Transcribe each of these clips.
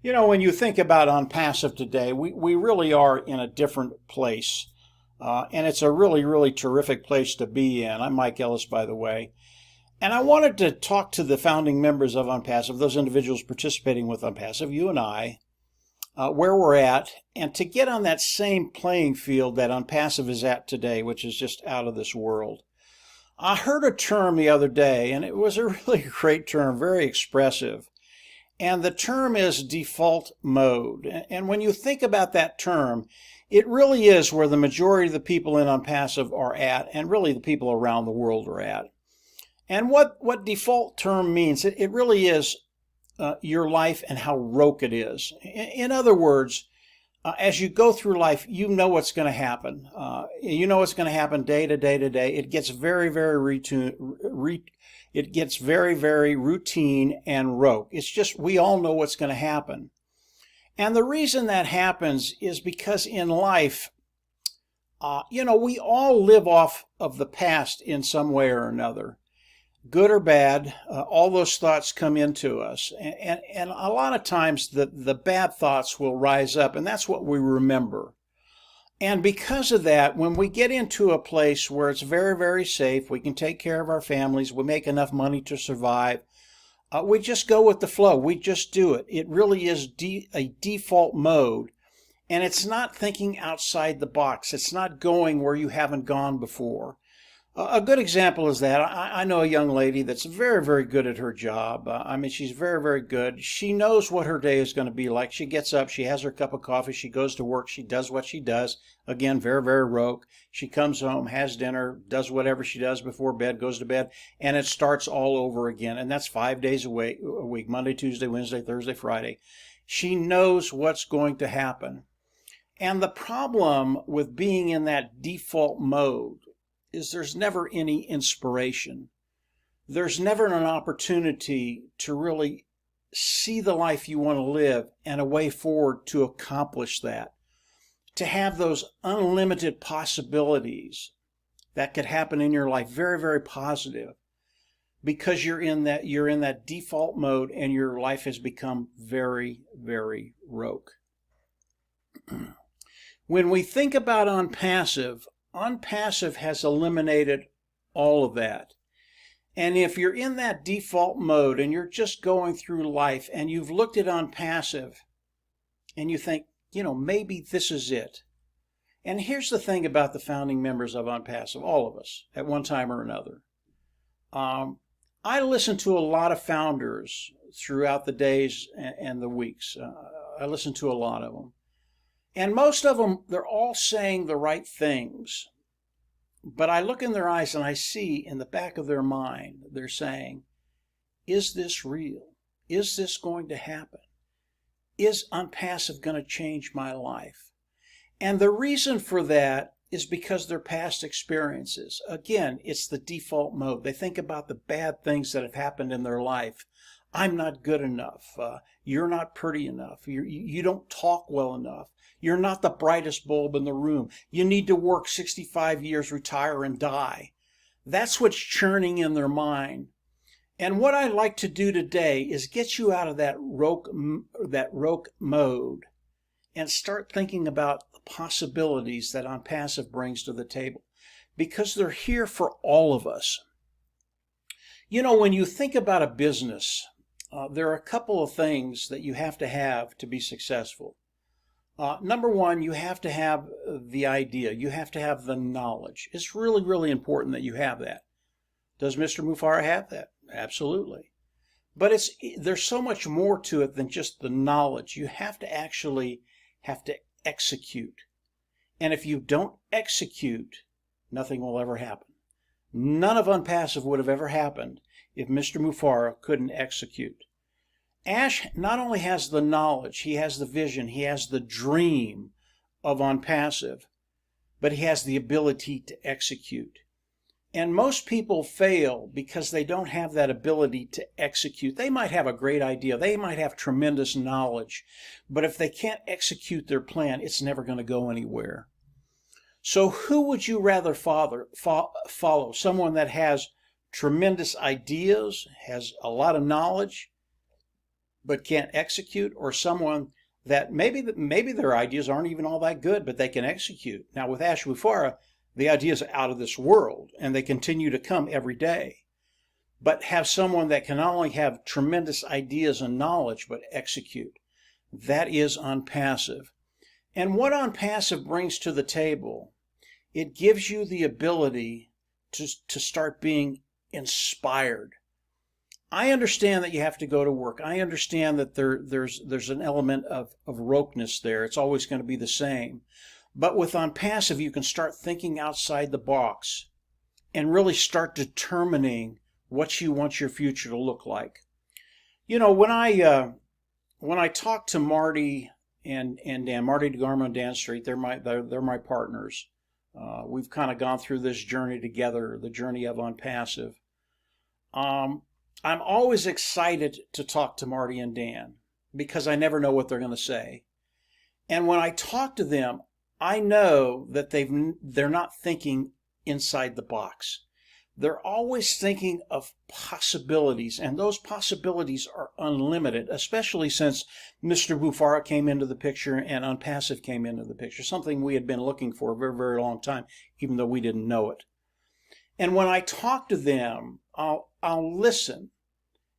When you think about ONPASSIVE today, we really are in a different place. And it's a really, really terrific place to be in. I'm Mike Ellis, by the way. And I wanted to talk to the founding members of ONPASSIVE, those individuals participating with ONPASSIVE, you and I, where we're at, and to get on that same playing field that ONPASSIVE is at today, which is just out of this world. I heard a term the other day, and it was a really great term, very expressive. And the term is default mode. And when you think about that term, it really is where the majority of the people in ONPASSIVE are at, and really the people around the world are at. And what default term means, it really is your life and how rote it is. In other words, as you go through life, you know what's going to happen. You know what's going to happen day to day to day. It gets very, very routine and rote. It's just we all know what's going to happen. And the reason that happens is because in life, we all live off of the past in some way or another. Good or bad, all those thoughts come into us. And a lot of times the bad thoughts will rise up, and that's what we remember. And because of that, when we get into a place where it's very, very safe, we can take care of our families, we make enough money to survive, we just go with the flow. We just do it. It really is a default mode. And it's not thinking outside the box. It's not going where you haven't gone before. A good example is that I know a young lady that's very, very good at her job. She's very, very good. She knows what her day is going to be like. She gets up, she has her cup of coffee, she goes to work, she does what she does. Again, very, very rote. She comes home, has dinner, does whatever she does before bed, goes to bed, and it starts all over again. And that's 5 days a week, Monday, Tuesday, Wednesday, Thursday, Friday. She knows what's going to happen. And the problem with being in that default mode is there's never any inspiration. There's never an opportunity to really see the life you want to live and a way forward to accomplish that. To have those unlimited possibilities that could happen in your life, very, very positive, because you're in that default mode and your life has become very, very rote. When we think about ONPASSIVE has eliminated all of that. And if you're in that default mode and you're just going through life and you've looked at ONPASSIVE and you think, maybe this is it. And here's the thing about the founding members of ONPASSIVE, all of us, at one time or another. I listen to a lot of founders throughout the days and the weeks. I listen to a lot of them. And most of them, they're all saying the right things. But I look in their eyes and I see in the back of their mind, they're saying, is this real? Is this going to happen? Is ONPASSIVE going to change my life? And the reason for that is because their past experiences. Again, it's the default mode. They think about the bad things that have happened in their life. I'm not good enough. You're not pretty enough. You don't talk well enough. You're not the brightest bulb in the room. You need to work 65 years, retire, and die. That's what's churning in their mind. And what I'd like to do today is get you out of that rote mode and start thinking about the possibilities that ONPASSIVE brings to the table, because they're here for all of us. When you think about a business, there are a couple of things that you have to be successful. Number one, you have to have the idea. You have to have the knowledge. It's really, really important that you have that. Does Mr. Mufara have that? Absolutely. But there's so much more to it than just the knowledge. You have to actually execute. And if you don't execute, nothing will ever happen. None of ONPASSIVE would have ever happened if Mr. Mufara couldn't execute. Ash not only has the knowledge, he has the vision, he has the dream of ONPASSIVE, but he has the ability to execute. And most people fail because they don't have that ability to execute. They might have a great idea, they might have tremendous knowledge, but if they can't execute their plan, it's never going to go anywhere. So who would you rather follow? Someone that has tremendous ideas, has a lot of knowledge, but can't execute, or someone that maybe their ideas aren't even all that good, but they can execute. Now with Ash Mufareh, the ideas are out of this world, and they continue to come every day. But have someone that can not only have tremendous ideas and knowledge, but execute. That is ONPASSIVE. And what ONPASSIVE brings to the table, it gives you the ability to start being inspired. I understand that you have to go to work. I understand that there's an element of roteness there. It's always going to be the same. But with ONPASSIVE, you can start thinking outside the box and really start determining what you want your future to look like. You know, when I talk to Marty and Dan, Marty DeGarmo and Dan Street, they're my partners. We've kind of gone through this journey together, the journey of ONPASSIVE. I'm always excited to talk to Marty and Dan because I never know what they're going to say. And when I talk to them, I know that they're not thinking inside the box. They're always thinking of possibilities, and those possibilities are unlimited, especially since Mr. Mufareh came into the picture and ONPASSIVE came into the picture, something we had been looking for a very, very long time, even though we didn't know it. And when I talk to them, I'll listen.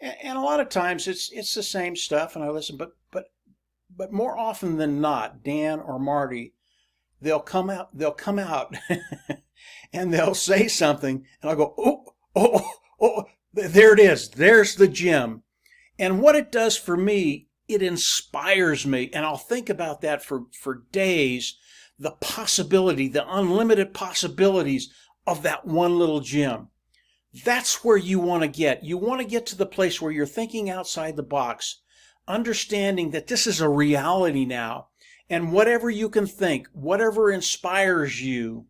And a lot of times it's the same stuff, and I listen, but more often than not, Dan or Marty, they'll come out and they'll say something, and I'll go, oh, there it is. There's the gem. And what it does for me, it inspires me, and I'll think about that for days, the possibility, the unlimited possibilities of that one little gem. That's where you want to get. You want to get to the place where you're thinking outside the box, understanding that this is a reality now. And whatever you can think, whatever inspires you,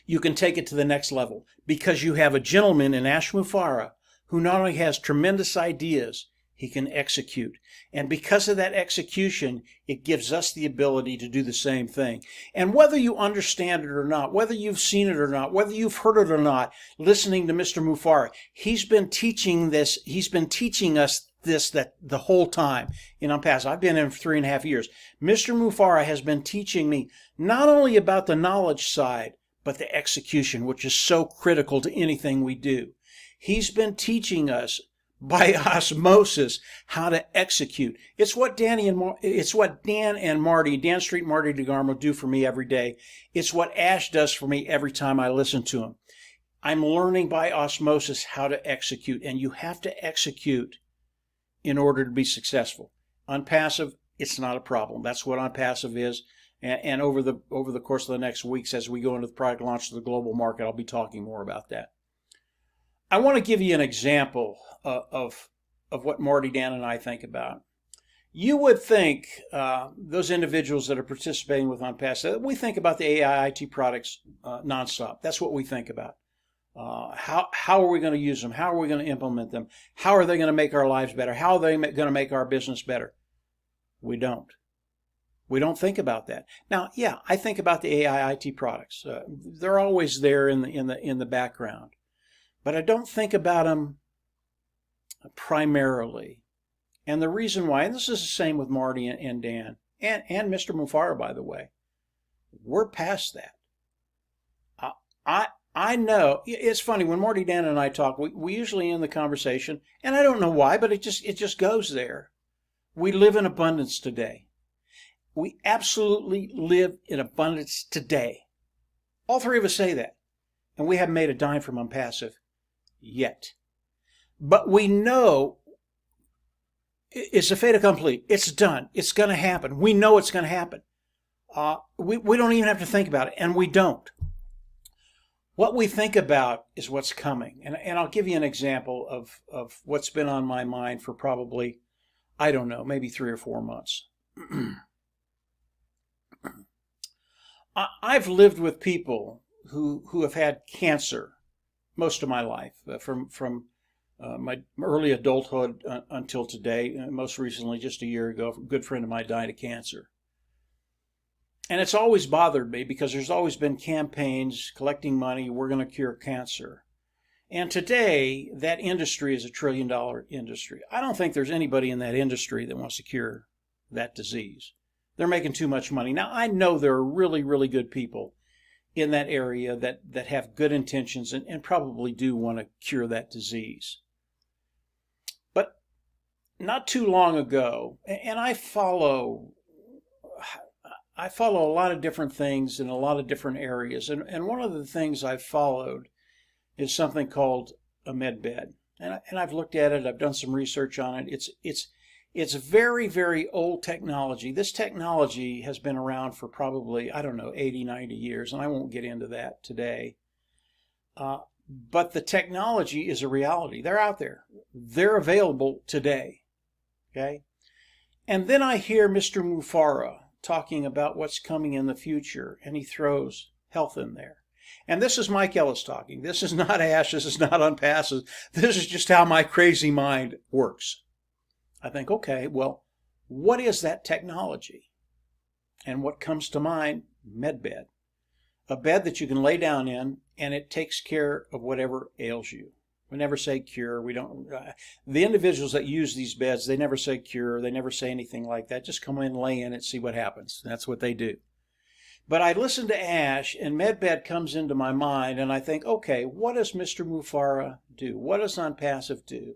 you can take it to the next level because you have a gentleman in Ash Mufareh who not only has tremendous ideas, he can execute. And because of that execution, it gives us the ability to do the same thing. And whether you understand it or not, whether you've seen it or not, whether you've heard it or not, listening to Mr. Mufareh, he's been teaching us this that the whole time in ONPASSIVE. I've been in for 3.5 years. Mr. Mufareh has been teaching me not only about the knowledge side, but the execution, which is so critical to anything we do. He's been teaching us by osmosis how to execute. It's what Dan and Marty, Dan Street, Marty DeGarmo do for me every day. It's what Ash does for me every time I listen to him. I'm learning by osmosis how to execute, and you have to execute in order to be successful. ONPASSIVE, it's not a problem. That's what ONPASSIVE is. And over the course of the next weeks, as we go into the product launch to the global market, I'll be talking more about that. I want to give you an example of what Marty, Dan, and I think about. You would think those individuals that are participating with ONPASSIVE, we think about the AI IT products nonstop. That's what we think about. How are we going to use them? How are we going to implement them? How are they going to make our lives better? How are they going to make our business better? We don't. We don't think about that. Now, yeah, I think about the AI IT products. They're always there in the background, but I don't think about them primarily. And the reason why, and this is the same with Marty and Dan and Mr. Mufareh, by the way, we're past that. I know it's funny when Marty, Dan, and I talk. We usually end the conversation, and I don't know why, but it just goes there. We live in abundance today. We absolutely live in abundance today. All three of us say that. And we haven't made a dime from ONPASSIVE yet. But we know it's a fait accompli. It's done. It's going to happen. We know it's going to happen. We don't even have to think about it, and we don't. What we think about is what's coming. And I'll give you an example of what's been on my mind for probably, I don't know, maybe 3 or 4 months. I've lived with people who have had cancer most of my life, from my early adulthood until today. Most recently, just a year ago, a good friend of mine died of cancer. And it's always bothered me because there's always been campaigns collecting money, we're going to cure cancer. And today, that industry is a $1 trillion industry. I don't think there's anybody in that industry that wants to cure that disease. They're making too much money. Now, I know there are really, really good people in that area that have good intentions and probably do want to cure that disease. But not too long ago, and I follow a lot of different things in a lot of different areas, and one of the things I've followed is something called a med bed, and I've looked at it. I've done some research on it. It's very, very old technology. This technology has been around for probably, I don't know, 80, 90 years, and I won't get into that today. But the technology is a reality. They're out there. They're available today. Okay? And then I hear Mr. Mufara talking about what's coming in the future, and he throws health in there. And this is Mike Ellis talking. This is not Ash. This is not ONPASSIVE. This is just how my crazy mind works. I think, okay, well, what is that technology? And what comes to mind? Med bed. A bed that you can lay down in, and it takes care of whatever ails you. We never say cure. We don't. The individuals that use these beds, they never say cure. They never say anything like that. Just come in, lay in it, see what happens. That's what they do. But I listen to Ash, and MedBed comes into my mind, and I think, okay, what does Mr. Mufara do? What does ONPASSIVE do?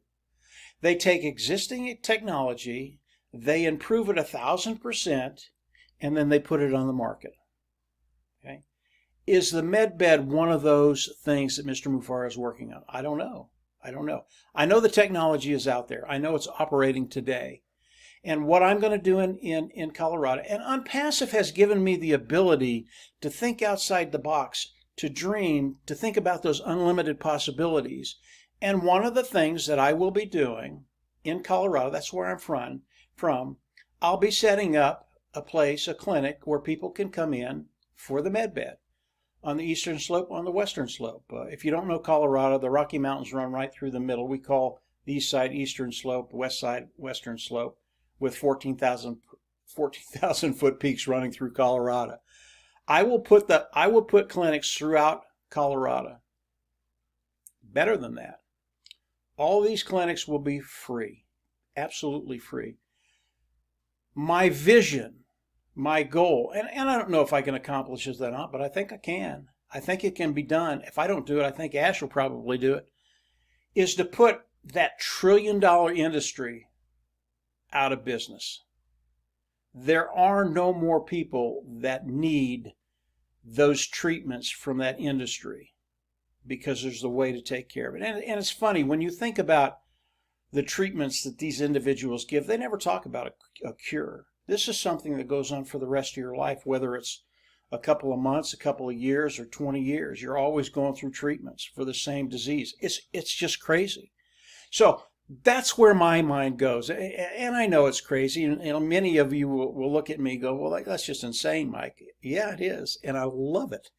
They take existing technology, they improve it 1,000%, and then they put it on the market. Okay? Is the MedBed one of those things that Mr. Mufara is working on? I don't know. I don't know. I know the technology is out there. I know it's operating today. And what I'm going to do in Colorado, and ONPASSIVE has given me the ability to think outside the box, to dream, to think about those unlimited possibilities. And one of the things that I will be doing in Colorado, that's where I'm from, I'll be setting up a place, a clinic, where people can come in for the MedBed on the eastern slope, on the western slope. If you don't know Colorado, the Rocky Mountains run right through the middle. We call the east side eastern slope, west side western slope, with 14,000 foot peaks running through Colorado. I will put clinics throughout Colorado. Better than that, all these clinics will be free, absolutely free. My vision, my goal, and I don't know if I can accomplish this or not, but I think I can. I think it can be done. If I don't do it, I think Ash will probably do it, is to put that $1 trillion industry out of business. There are no more people that need those treatments from that industry because there's a way to take care of it. And it's funny, when you think about the treatments that these individuals give, they never talk about a cure. This is something that goes on for the rest of your life, whether it's a couple of months, a couple of years, or 20 years. You're always going through treatments for the same disease. It's just crazy. So that's where my mind goes. And I know it's crazy. And many of you will look at me and go, well, that's just insane, Mike. Yeah, it is. And I love it.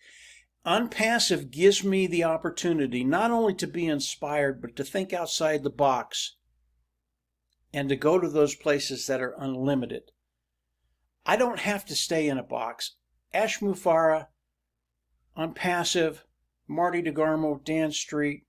ONPASSIVE gives me the opportunity not only to be inspired, but to think outside the box and to go to those places that are unlimited. I don't have to stay in a box. Ash Mufara, ONPASSIVE, Marty DeGarmo, Dan Street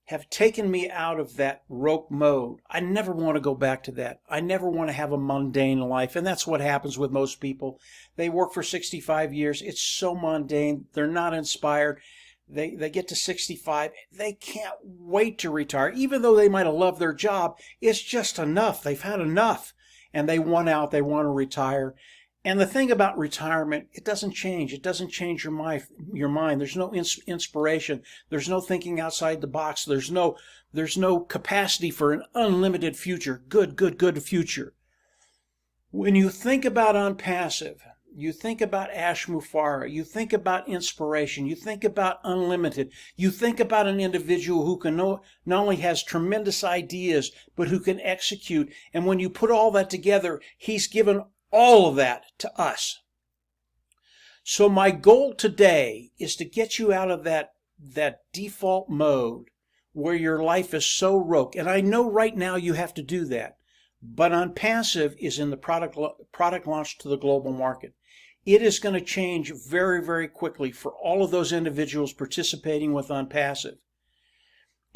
have taken me out of that rope mode. I never want to go back to that. I never want to have a mundane life. And that's what happens with most people. They work for 65 years. It's so mundane. They're not inspired. They get to 65. They can't wait to retire. Even though they might have loved their job, it's just enough. They've had enough. And they want out. They want to retire. And the thing about retirement, it doesn't change. It doesn't change your mind. There's no inspiration. There's no thinking outside the box. There's no capacity for an unlimited future. Good future. When you think about ONPASSIVE, you think about Ash Mufara, you think about inspiration, you think about unlimited, you think about an individual who can not only has tremendous ideas, but who can execute. And when you put all that together, he's given all of that to us. So my goal today is to get you out of that default mode where your life is so rote. And I know right now you have to do that. But ONPASSIVE is in the product launch to the global market. It is going to change very, very quickly for all of those individuals participating with ONPASSIVE.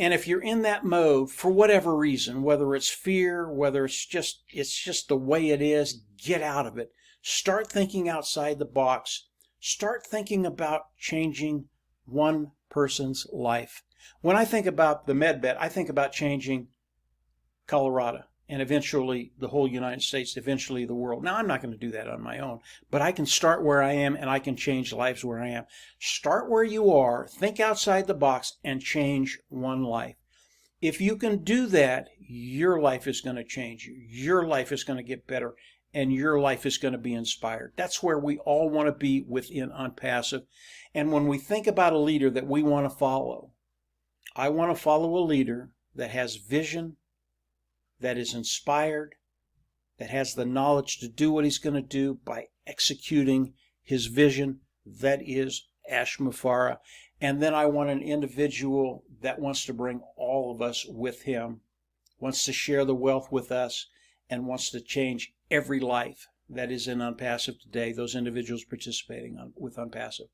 And if you're in that mode for whatever reason, whether it's fear, whether it's just the way it is, get out of it. Start thinking outside the box. Start thinking about changing one person's life. When I think about the MedBet, I think about changing Colorado and eventually the whole United States, eventually the world. Now, I'm not going to do that on my own, but I can start where I am and I can change lives where I am. Start where you are, think outside the box, and change one life. If you can do that, your life is going to change. Your life is going to get better, and your life is going to be inspired. That's where we all want to be within ONPASSIVE. And when we think about a leader that we want to follow, I want to follow a leader that has vision, that is inspired, that has the knowledge to do what he's going to do by executing his vision. That is Ash Mufareh. And then I want an individual that wants to bring all of us with him, wants to share the wealth with us, and wants to change every life that is in ONPASSIVE today, those individuals participating with ONPASSIVE.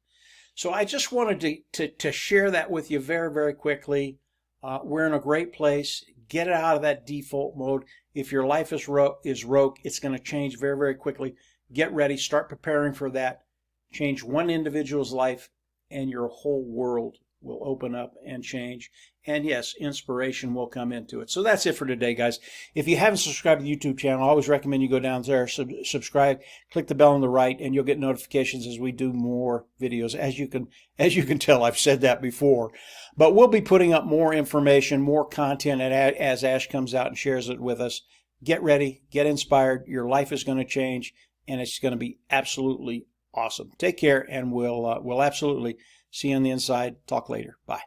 So I just wanted to share that with you very, very quickly. We're in a great place. Get it out of that default mode. If your life is rogue, it's going to change very, very quickly. Get ready. Start preparing for that. Change one individual's life, and your whole world will open up and change. And yes, inspiration will come into it. So that's it for today, guys. If you haven't subscribed to the YouTube channel, I always recommend you go down there, subscribe, click the bell on the right, and you'll get notifications as we do more videos. As you can tell, I've said that before. But we'll be putting up more information, more content as Ash comes out and shares it with us. Get ready, get inspired. Your life is going to change, and it's going to be absolutely awesome. Take care, and we'll absolutely see you on the inside. Talk later. Bye.